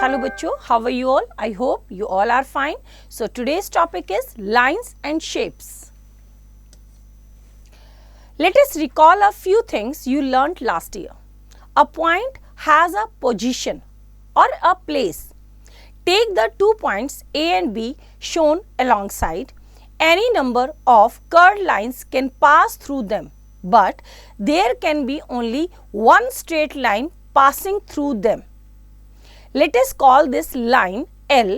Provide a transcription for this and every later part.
Hello bachcho, how are you all? I hope you all are fine. So today's topic is lines and shapes. Let us recall a few things you learnt last year. A point has a position or a place. Take the 2 points A and B shown alongside. Any number of curved lines can pass through them, but there can be only one straight line passing through them. Let us call this line L.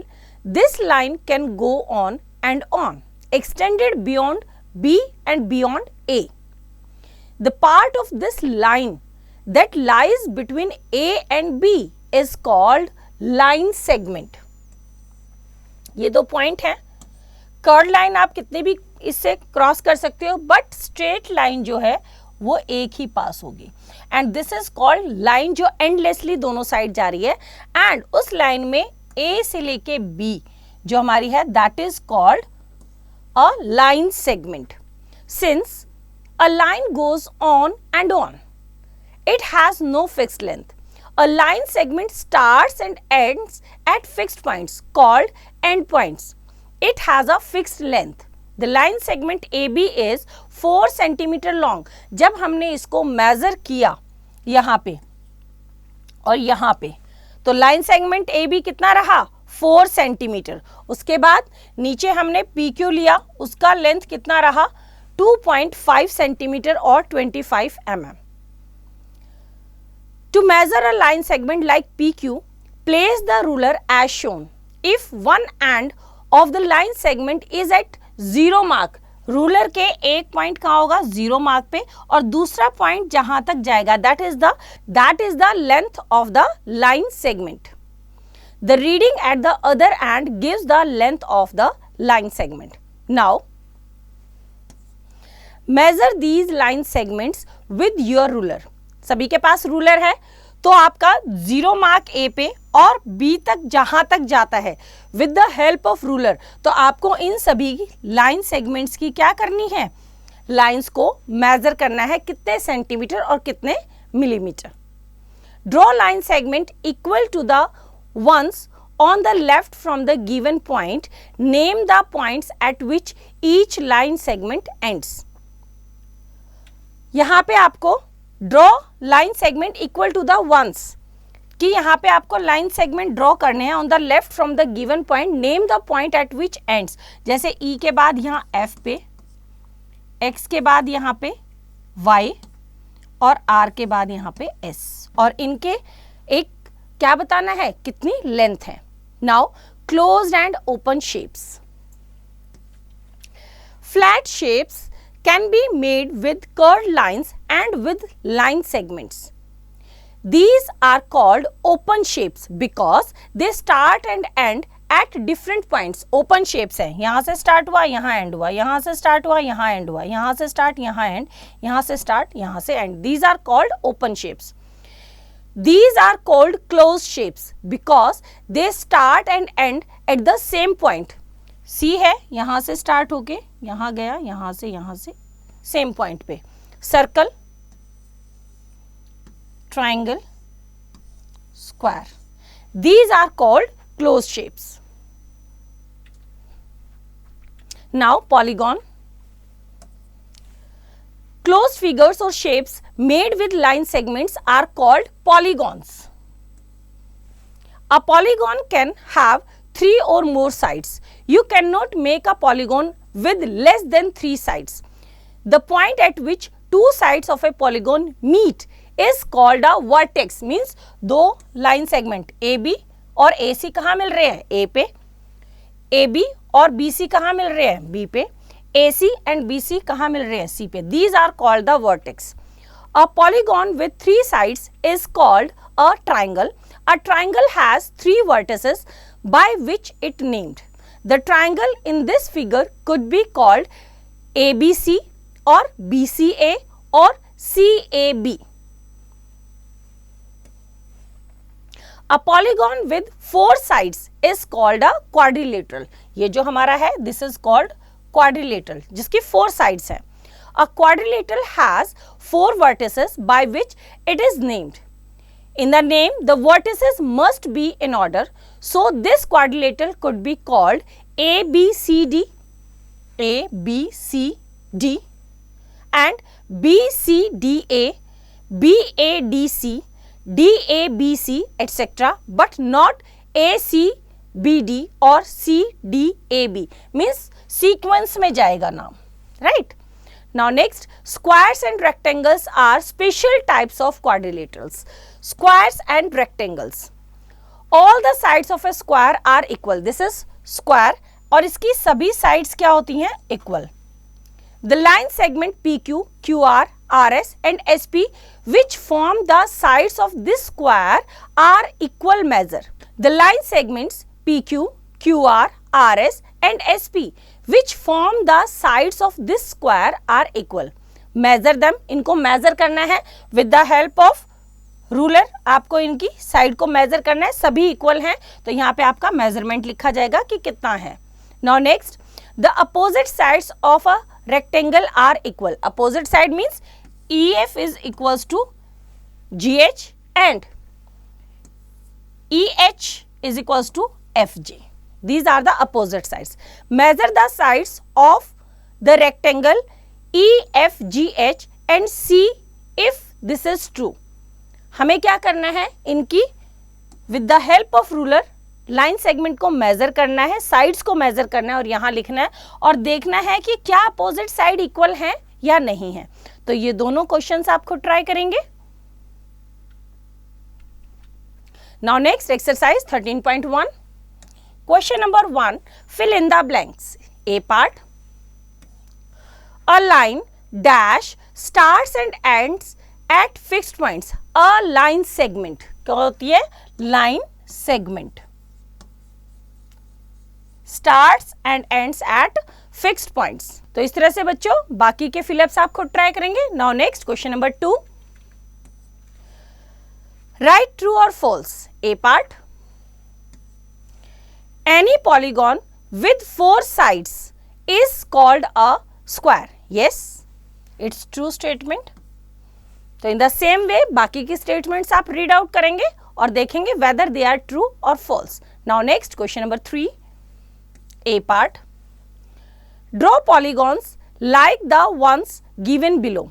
This line can go on and on, extended beyond B and beyond A. The part of this line that lies between A and B is called line segment. ये दो point हैं. Curve line आप कितने भी इससे cross कर सकते हो, बट स्ट्रेट लाइन जो है वो एक ही पास होगी. And this is called line जो एंडलेसली दोनों साइड जा रही है. एंड उस लाइन में ए से लेके बी जो हमारी है that is called a line segment. Since a line goes on and on, it has no fixed length. A line segment starts and ends at fixed points called endpoints. It has a fixed length. The line segment AB is 4 centimeter long. जब हमने इसको measure किया यहाँ पे और यहाँ पे, तो line segment AB कितना रहा 4 सेंटीमीटर. उसके बाद नीचे हमने PQ लिया, उसका लेंथ कितना रहा 2.5 सेंटीमीटर और 25 mm. To measure a line segment like PQ, place the ruler as shown. If one end of the line segment is at 0 mark, ruler के एक पॉइंट कहाँ होगा 0 मार्क पे, और दूसरा पॉइंट जहां तक जाएगा that is the length of the line segment. The reading at the other end gives the length of the line segment. Now, measure these line segments with your ruler. सभी के पास ruler है, तो आपका 0 mark ए पे और B तक जहां तक जाता है with the help of ruler, तो आपको इन सभी लाइन सेगमेंट्स की क्या करनी है, लाइंस को मेजर करना है कितने सेंटीमीटर और कितने millimetre. Draw line segment equal to the ones on the left from the given point. Name the points at which each line segment ends. यहां पे आपको draw line segment equal to the ones कि यहाँ पे आपको line segment draw करने हैं on the left from the given point. Name the point at which ends. जैसे ई के बाद यहाँ एफ पे, एक्स के बाद यहाँ पे वाई और आर के बाद यहाँ पे एस, और इनके एक क्या बताना है कितनी लेंथ है. Now closed end open shapes. Flat shapes can be made with curved lines and with line segments. These are called open shapes because they start and end at different points. Open shapes हैं, यहाँ से start हुआ यहाँ end हुआ, यहाँ से start हुआ यहाँ end हुआ, यहाँ से start यहाँ end, यहाँ से start यहाँ से end. These are called open shapes. These are called closed shapes because they start and end at the same point. सी है, यहाँ से स्टार्ट होके यहाँ गया, यहाँ से सेम पॉइंट पे. Circle, triangle, square, these are called closed shapes. Now polygon. Closed figures or shapes made with line segments are called polygons. A polygon can have 3 or more sides. You cannot make a polygon with less than 3 sides. The point at which 2 sides of a polygon meet is called a vertex. Means दो line segment AB और AC कहाँ मिल रहे हैं A पे, AB और BC कहाँ मिल रहे हैं B पे, AC and BC कहाँ मिल रहे हैं C पे. These are called the vertex. A polygon with 3 sides is called a triangle. A triangle has 3 vertices by which it named. The triangle in this figure could be called ABC or BCA or CAB. A polygon with 4 sides is called a quadrilateral. ये जो हमारा है this is called quadrilateral जिसकी 4 sides है. A quadrilateral has 4 vertices by which it is named. In the name, the vertices must be in order. So this quadrilateral could be called ABCD, ABCD, and BCDA, BADC, DABC, etc. but not ACBD or CDAB. Means sequence में जाएगा नाम, right? Now next, squares and rectangles are special types of quadrilaterals. Squares and rectangles. All the sides of a square are equal. This is square और इसकी सभी sides क्या होती हैं? Equal. The line segment PQ, QR, RS and SP which form the sides of this square are equal measure. The line segments PQ, QR, RS and SP which form the sides of this square are equal. Measure them. इनको measure करना है with the help of ruler. आपको इनकी side को measure करना है, सभी equal हैं तो यहाँ पे आपका measurement लिखा जाएगा कि कितना है. Now next, the opposite sides of a rectangle are equal. Opposite side means EF is equals to GH and EH is equals to FG. These are the opposite sides. Measure the sides of the rectangle EFGH and see if this is true. हमें क्या करना है? इनकी with the help of ruler line segment को major करना है, sides को major करना है और यहाँ लिखना है और देखना है कि क्या अपोजिट साइड इक्वल है या नहीं है. तो ये दोनों क्वेश्चंस आपको ट्राई करेंगे. Now next exercise 13.1. Question number 1, fill in the blanks. A part, a line dash starts and ends at fixed points. A line segment. क्या होती है? Line segment. Starts and ends at fixed points. तो इस तरह से बच्चों बाकी के फिलअप्स आप खुद ट्राई करेंगे. Now next question number 2. Write true or false. A part. Any polygon with 4 sides is called a square. Yes, it's true statement. तो in the same way बाकी की statements आप read out करेंगे और देखेंगे whether they are true or false. Now next question number 3. A part. Draw polygons like the ones given below.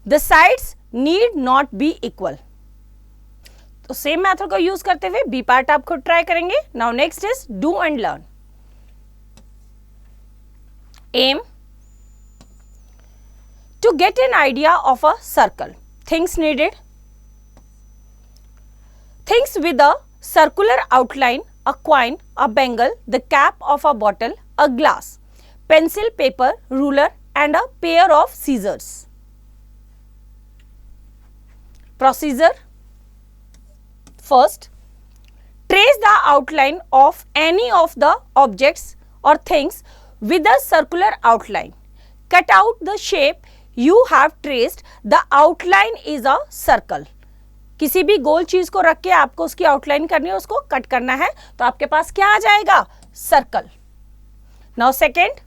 The sides need not be equal. तो same method को use करते हुए B part आप खुद try करेंगे. Now next is do and learn. Aim to get an idea of a circle. Things needed. Things with a circular outline, a coin, a bangle, the cap of a bottle, a glass, pencil, paper, ruler and a pair of scissors. Procedure. First, trace the outline of any of the objects or things with a circular outline. Cut out the shape you have traced. The outline is a circle. किसी भी गोल चीज को रख के आपको उसकी outline करनी है, उसको कट करना है तो आपके पास क्या आ जाएगा? Circle. Now second,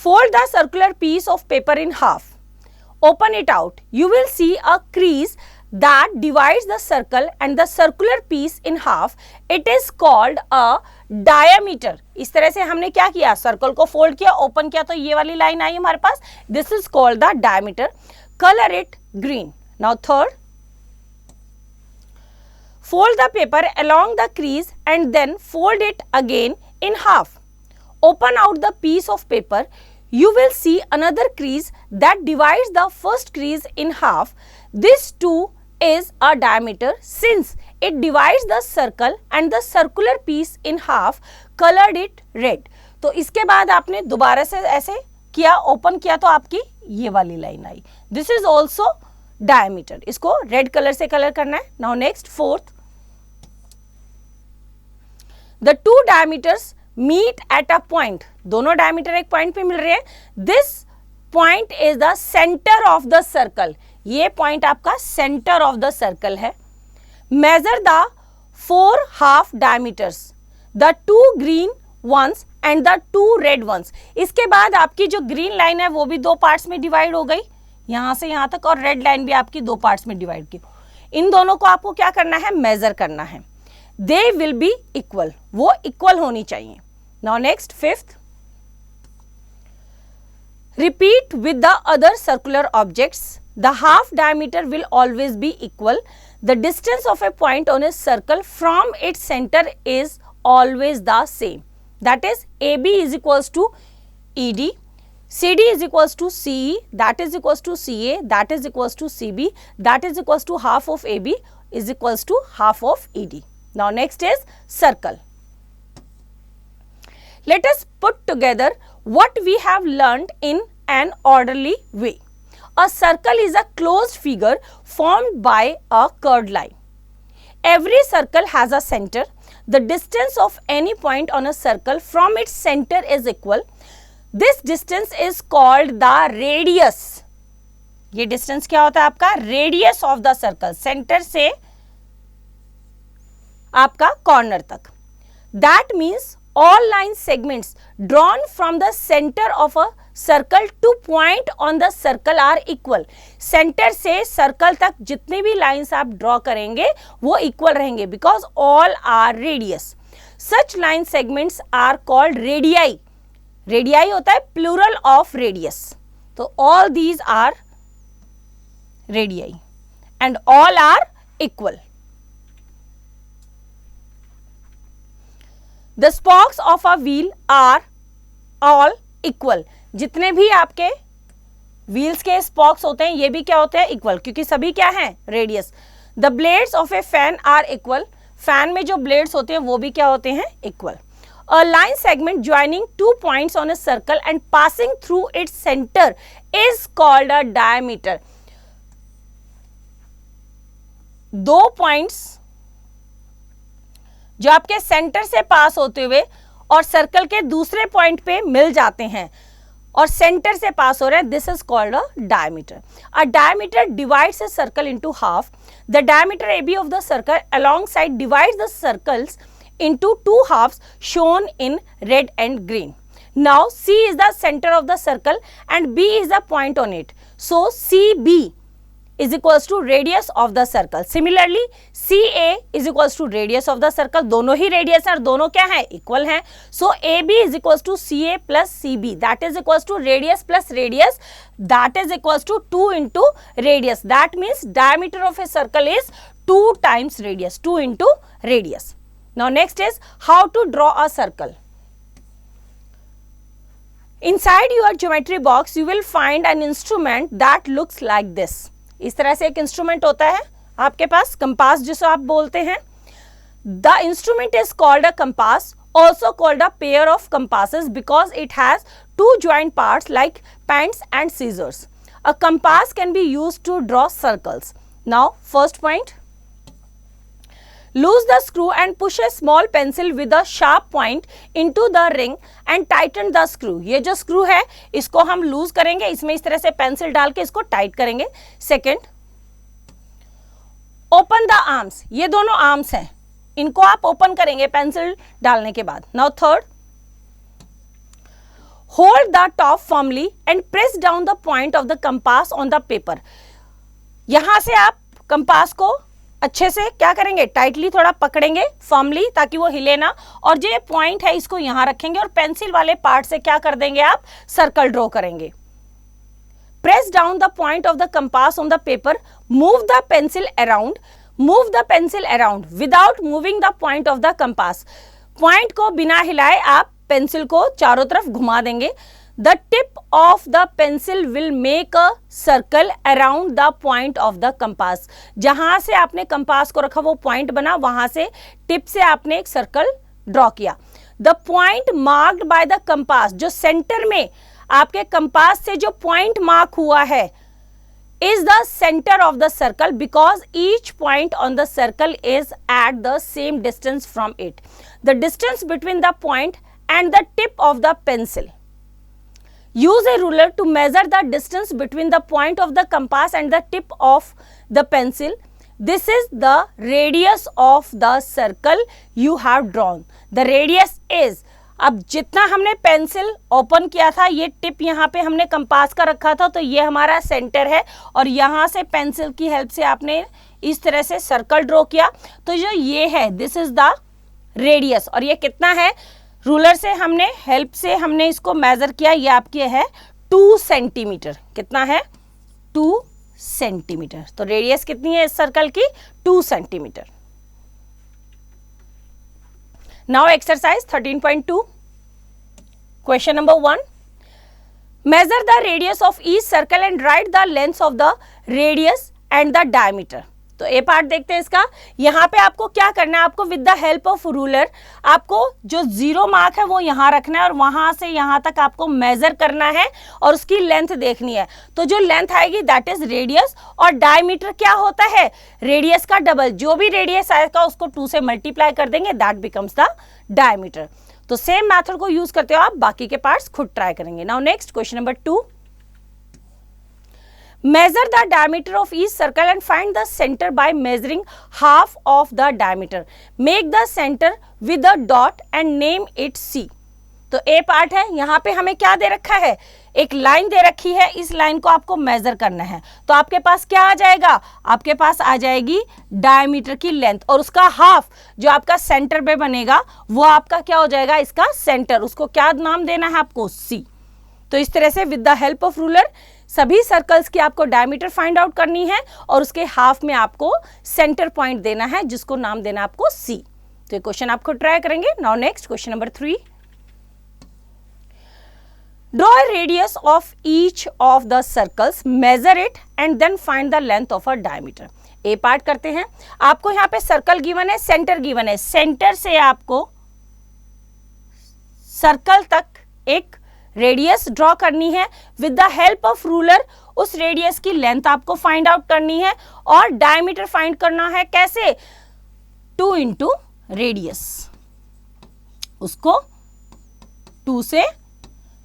fold the circular piece of paper in half. Open it out. You will see a crease that divides the circle and the circular piece in half. It is called a diameter. इस तरह से हमने क्या किया? Circle को fold किया, open किया तो ये वाली लाइन आई हमारे पास. This is called the diameter. Color it green. Now third, fold the paper along the crease and then fold it again in half. Open out the piece of paper. You will see another crease that divides the first crease in half. This too is a diameter since it divides the circle and the circular piece in half. Colored it red. तो इसके बाद आपने दोबारा से ऐसे किया, open किया तो आपकी ये वाली line I. This is also diameter. इसको रेड कलर से कलर करना है. Now next fourth, the two diameters meet at a point. दोनों diameter एक point पे मिल रहे हैं. This point is the center of the circle. ये पॉइंट आपका सेंटर ऑफ द सर्कल है. Measure the 4 half diameters, the 2 green ones and the 2 red ones. इसके बाद आपकी जो ग्रीन लाइन है वो भी 2 पार्ट्स में डिवाइड हो गई. यहाँ से यहाँ तक, और रेड लाइन भी आपकी दो पार्ट्स में डिवाइड की। इन दोनों को आपको क्या करना है, मेजर करना है। दे विल बी इक्वल, वो इक्वल होनी चाहिए। Now next fifth, repeat with the other circular objects. The half diameter will always be equal. The distance of a point on a circle from its center is always the same. That is AB is equals to ED, CD is equals to CE, that is equals to CA, that is equals to CB, that is equals to half of AB is equals to half of ED. Now next is circle. Let us put together what we have learned in an orderly way. A circle is a closed figure formed by a curved line. Every circle has a center. The distance of any point on a circle from its center is equal. This distance is called the radius. ये distance क्या होता है आपका, radius of the circle, center से आपका corner तक. That means all line segments drawn from the center of a circle to point on the circle are equal. Center से circle तक जितनी भी lines आप draw करेंगे वो equal रहेंगे because all are radius. Such line segments are called radii. Radii होता है plural of radius. तो all these are radii and all are equal. The spokes of a wheel are all equal. जितने भी आपके wheels के स्पॉक्स होते हैं ये भी क्या होते हैं, इक्वल, क्योंकि सभी क्या हैं, radius. The blades of a fan are equal. Fan में जो ब्लेड्स होते हैं वो भी क्या होते हैं, equal. A line segment joining two points on a circle and passing through its centre is called a diameter. दो पॉइंट्स जो आपके सेंटर से पास होते हुए और सर्कल के दूसरे पॉइंट पे मिल जाते हैं और सेंटर से पास हो रहे हैं, this is called a diameter. A diameter divides a circle into half. The diameter AB of the circle alongside divides the circles into two halves shown in red and green. Now C is the center of the circle and B is the point on it. So CB is equals to radius of the circle. Similarly CA is equals to radius of the circle. दोनों ही radius और दोनों क्या है, equal हैं. So AB is equals to CA plus CB, that is equals to radius plus radius, that is equals to 2 into radius. That means diameter of a circle is 2 times radius, 2 into radius. Now next is how to draw a circle. Inside your geometry box you will find an instrument that looks like this. इस तरह से एक instrument होता है आपके पास, compass जिसे आप बोलते हैं. The instrument is called a compass, also called a pair of compasses because it has two joint parts like pens and scissors. A compass can be use to draw circles. Now first point, lose the screw and push a small pencil with a sharp point into the ring and tighten the screw. ये जो screw है इसको हम loose करेंगे, इसमें इस तरह से पेंसिल डाल के इसको टाइट करेंगे. Second, open the arms. ये दोनों आर्म्स हैं, इनको आप ओपन करेंगे पेंसिल डालने के बाद. Now third, hold the top firmly and press down the point of the compass on the paper. यहां से आप कंपास को अच्छे से क्या करेंगे, टाइटली थोड़ा पकड़ेंगे फर्मली ताकि वो हिले ना, और जो ये पॉइंट है इसको यहां रखेंगे और पेंसिल वाले पार्ट से क्या कर देंगे, आप सर्कल ड्रॉ करेंगे. Press down the point of the compass on the paper, move the pencil around. Move the pencil around without moving the point of the compass. Point को बिना हिलाए आप पेंसिल को चारों तरफ घुमा देंगे. The tip of the pencil will make a circle around the point of the compass. जहां से आपने कंपास को रखा वो पॉइंट बना, वहां से टिप से आपने एक सर्कल ड्रॉ किया. The point marked by the compass, जो सेंटर में आपके कंपास से जो पॉइंट मार्क हुआ है, is the center of the circle because each point on the circle is at the same distance from it. The distance between the point and the tip of the pencil. Use a ruler to measure the distance between the point of the compass and the tip of the pencil. This is the radius of the circle you have drawn. The radius is, अब जितना हमने pencil open किया था, ये tip यहाँ पे हमने compass का रखा था, तो ये हमारा सेंटर है और यहाँ से पेंसिल की हेल्प से आपने इस तरह से सर्कल ड्रॉ किया, तो जो ये है दिस इज द रेडियस। और ये कितना है, रूलर से हमने हेल्प से हमने इसको मेजर किया, ये आपकी है 2 सेंटीमीटर। कितना है, 2 सेंटीमीटर। तो रेडियस कितनी है इस सर्कल की, 2 centimetre. Now exercise 13.2, question number 1, measure the radius of each circle and write the length of the radius and the diameter। तो ए पार्ट देखते हैं इसका। यहाँ पे आपको क्या करना है, आपको with the help of ruler आपको जो 0 मार्क है वो यहाँ रखना है और वहां से यहाँ तक आपको मेजर करना है और उसकी लेंथ देखनी है। तो जो लेंथ आएगी दैट इज रेडियस, और डायमीटर क्या होता है, रेडियस का डबल। जो भी रेडियस आएगा उसको 2 से मल्टीप्लाई कर देंगे, दैट बिकम्स द डायमीटर। तो सेम मेथड को यूज करते हो आप, बाकी के पार्ट्स खुद ट्राई करेंगे। Now next question number 2, measure the diameter of each circle and find the center by measuring half of the diameter, make the center with a dot and name it C। तो ए part है, यहाँ पे हमें क्या दे रखा है, एक line दे रखी है, इस लाइन को आपको मेजर करना है। तो आपके पास क्या आ जाएगा, आपके पास आ जाएगी डायमीटर की लेंथ, और उसका हाफ जो आपका सेंटर पे बनेगा वो आपका क्या हो जाएगा, इसका सेंटर। उसको क्या नाम देना है आपको, सी। तो इस तरह से with the help of ruler सभी सर्कल्स की आपको डायमीटर फाइंड आउट करनी है और उसके हाफ में आपको सेंटर पॉइंट देना है जिसको नाम देना है आपको सी। तो ये क्वेश्चन आपको ट्राई करेंगे। Now next question number 3, draw a radius of each of the circles, measure it and then find the length of a diameter। A part करते हैं। आपको यहाँ पे सर्कल गिवन है, सेंटर गिवन है, सेंटर से आपको सर्कल तक एक रेडियस ड्रॉ करनी है। With the help of ruler उस रेडियस की लेंथ आपको फाइंड आउट करनी है और डायमीटर फाइंड करना है। कैसे, 2 इंटू रेडियस, उसको 2 से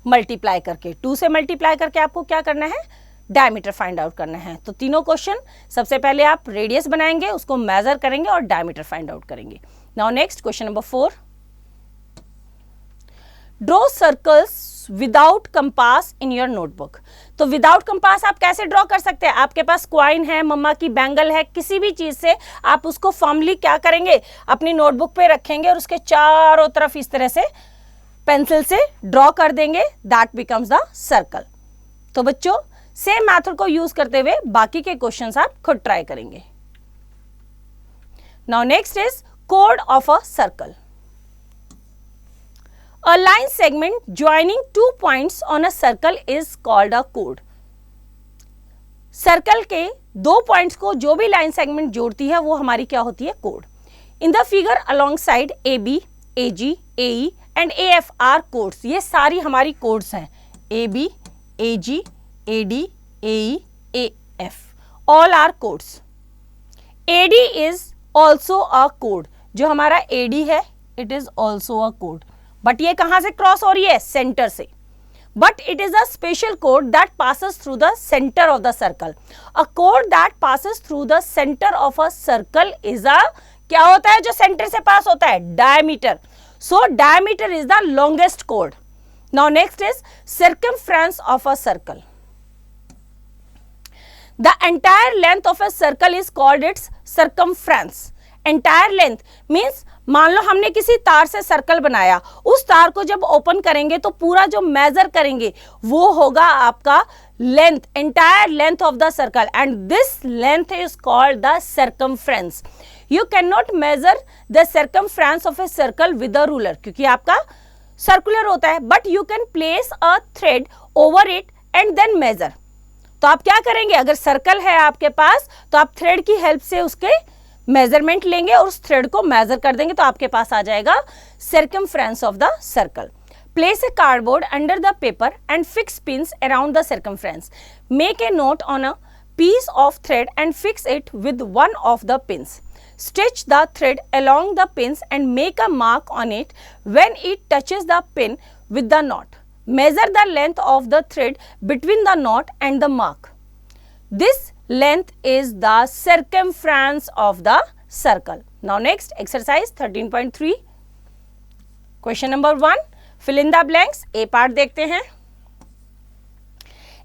मल्टीप्लाई करके, 2 से मल्टीप्लाई करके आपको क्या करना है, डायमीटर फाइंड आउट करना है। तो तीनों क्वेश्चन, सबसे पहले आप रेडियस बनाएंगे, उसको मेजर करेंगे और डायमीटर फाइंड आउट करेंगे। Now next question number 4, draw circles without compass in your notebook. तो विदाउट कंपास आप कैसे ड्रॉ कर सकते हैं, आपके पास क्वाइन है, मम्मा की बैंगल है, किसी भी चीज से आप उसको फॉर्मली क्या करेंगे, अपनी नोटबुक पे रखेंगे और उसके चारों तरफ इस तरह से पेंसिल से ड्रॉ कर देंगे, दैट बिकम्स द सर्कल। तो बच्चों सेम मेथड को यूज करते हुए बाकी के क्वेश्चंस आप खुद ट्राई करेंगे। Now next is code of a circle. A line segment joining 2 points on a circle is called a chord। Circle के 2 पॉइंट्स को जो भी लाइन सेगमेंट जोड़ती है वो हमारी क्या होती है, code. In the figure along side AB, AG, AE and AF are codes. ये सारी हमारी कोड्स हैं, AB, AG, AD, AE, AF, all are codes. AD is also a code, जो हमारा AD है it is also a code, but ये कहां से क्रॉस हो रही है, सेंटर से। But it is a special code that passes through the centre of the circle. A code that passes through the centre of a circle is a, क्या होता है जो सेंटर से पास होता है, diameter. So diameter is the longest code. Now next is circumference of a circle. The entire length of a circle is called its circumference. Entire length means, मान लो हमने किसी तार से सर्कल बनाया, उस तार को जब ओपन करेंगे तो पूरा जो मेजर करेंगे वो होगा आपका length, entire length of the circle, and this length is called the circumference. You can not measure the circumference of a circle with a ruler, क्योंकि आपका सर्कुलर होता है, but you can place a thread over it and then measure. तो आप क्या करेंगे, अगर circle है आपके पास तो आप थ्रेड की हेल्प से उसके मेजरमेंट लेंगे और उस थ्रेड को मेजर कर देंगे, तो आपके पास आ जाएगा circumference of the circle. Place a cardboard under the paper and fix pins around the circumference. Make a note on a piece of thread and fix it with one of the pins. Stitch the thread along the pins and make a mark on it when it touches the pin with the knot. Measure the length of the thread between the knot and the mark. This length is the circumference of the circle. Now next exercise 13.3. Question number 1. Fill in the blanks. A part देखते हैं।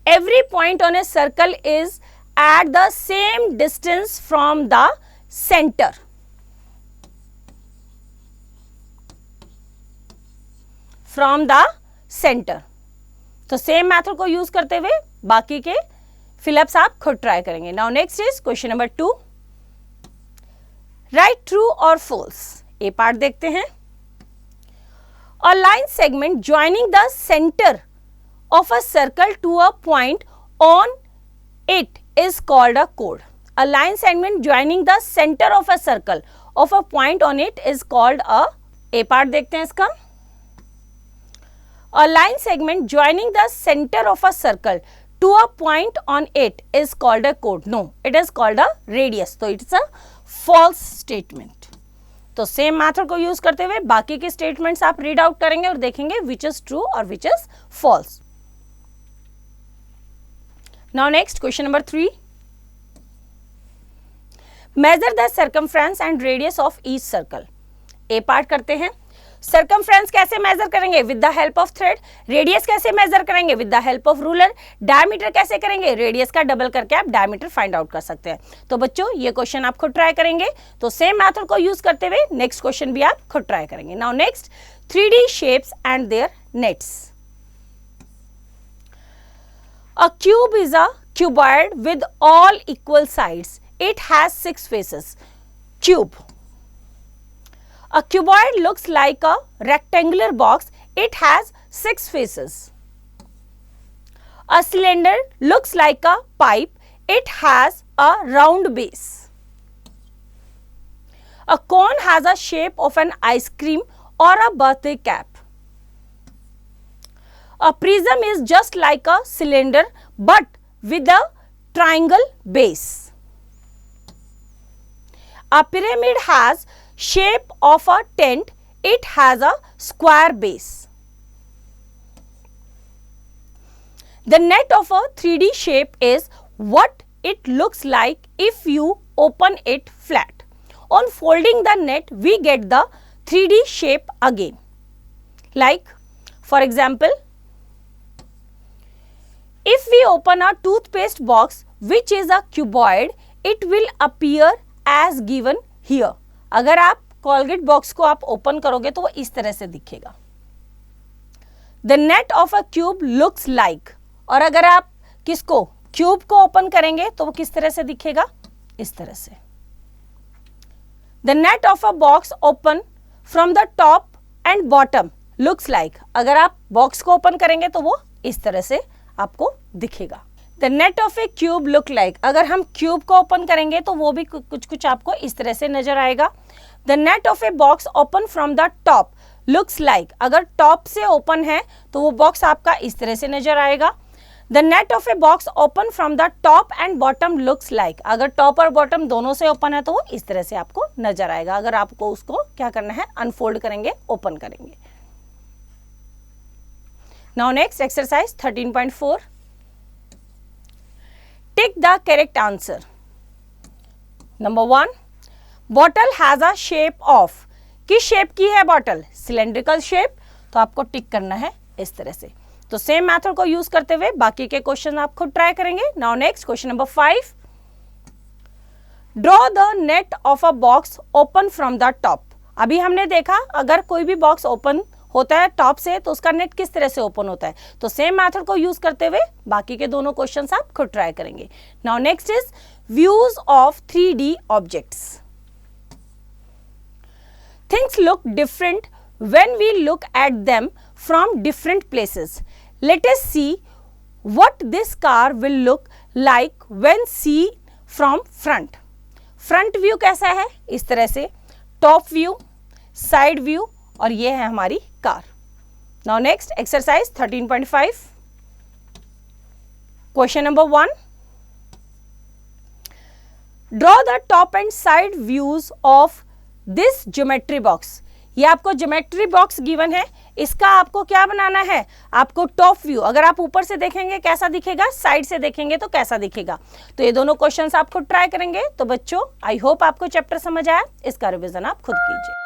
Every point on a circle is at the same distance from the centre. From the centre. तो same method को use करते हुए बाकी के fill ups आप खुद ट्राई करेंगे। Now next is question number 2, write true और फॉल्स। ए पार्ट देखते हैं। A line segment joining the centre of a circle to a point on it is called a code. A line segment joining the centre of a circle of a point on it is called a. A part देखते हैं इसका। A line segment joining the center of a circle to a point on it is called a chord. No, it is called a radius. So it's a false statement. तो same method को use करते हुए बाकी के statements आप read out करेंगे और देखेंगे which is true और which is false. Now next question number 3. Measure the circumference and radius of each circle. A part करते हैं। सर्कमफ्रेंस कैसे मेजर करेंगे? With the help of thread. Radius कैसे मेजर करेंगे? With the help of ruler. Diameter कैसे करेंगे? Radius का double करके आप डायमीटर फाइंड आउट कर सकते हैं। तो बच्चों ये क्वेश्चन आप खुद ट्राई करेंगे। तो सेम मेथड को यूज करते हुए नेक्स्ट क्वेश्चन भी आप खुद ट्राई करेंगे। Now next 3D shapes and their nets. A cube is a cuboid with all equal sides. It has 6 faces. Cube. A cuboid looks like a rectangular box. It has 6 faces. A cylinder looks like a pipe. It has a round base. A cone has a shape of an ice cream or a birthday cap. A prism is just like a cylinder but with a triangle base. A pyramid has shape of a tent. It has a square base. The net of a 3D shape is what it looks like if you open it flat. On folding the net, we get the 3D shape again. Like, for example, if we open a toothpaste box which is a cuboid, it will appear as given here. अगर आप Colgate box को आप open करोगे तो वो इस तरह से दिखेगा। The net of a cube looks like, और अगर आप किसको क्यूब को ओपन करेंगे तो वो किस तरह से दिखेगा? इस तरह से। The net of a box open from the top and bottom looks like, अगर आप बॉक्स को ओपन करेंगे तो वो इस तरह से आपको दिखेगा। The net of a cube look like, अगर हम क्यूब को ओपन करेंगे तो वो भी कुछ कुछ आपको इस तरह से नजर आएगा। The net of a box open from the top looks like, अगर टॉप से ओपन है तो वो बॉक्स आपका इस तरह से नजर आएगा। The net of a box open from the top and bottom looks like, अगर टॉप और बॉटम दोनों से ओपन है तो वो इस तरह से आपको नजर आएगा। अगर आपको उसको क्या करना है? अनफोल्ड करेंगे, ओपन करेंगे। Now next exercise 13.4. Tick the correct answer. Number 1. Bottle has a shape of. किस शेप की है बॉटल? Cylindrical shape. तो आपको टिक करना है इस तरह से। तो सेम मेथड को यूज करते हुए बाकी के क्वेश्चन आप खुद ट्राई करेंगे। Now next question number 5. Draw the net of a box open from the top. अभी हमने देखा अगर कोई भी बॉक्स ओपन होता है टॉप से तो उसका नेट किस तरह से ओपन होता है। तो सेम मेथड को यूज करते हुए बाकी के दोनों क्वेश्चंस आप खुद ट्राई करेंगे। Now next is views of 3D objects. Things look different when we look at them from different places. Let us see what this car will look like when see from front. Front view कैसा है? इस तरह से। Top view, side view, और ये है हमारी car. Now next exercise 13.5. Question number 1. Draw the top and side views of this geometry box. ये आपको ज्योमेट्री बॉक्स गिवन है, इसका आपको क्या बनाना है? आपको टॉप व्यू, अगर आप ऊपर से देखेंगे कैसा दिखेगा, साइड से देखेंगे तो कैसा दिखेगा। तो ये दोनों क्वेश्चंस आप खुद ट्राई करेंगे। तो बच्चों आई होप आपको चैप्टर समझ आया, इसका रिवीजन आप खुद कीजिए।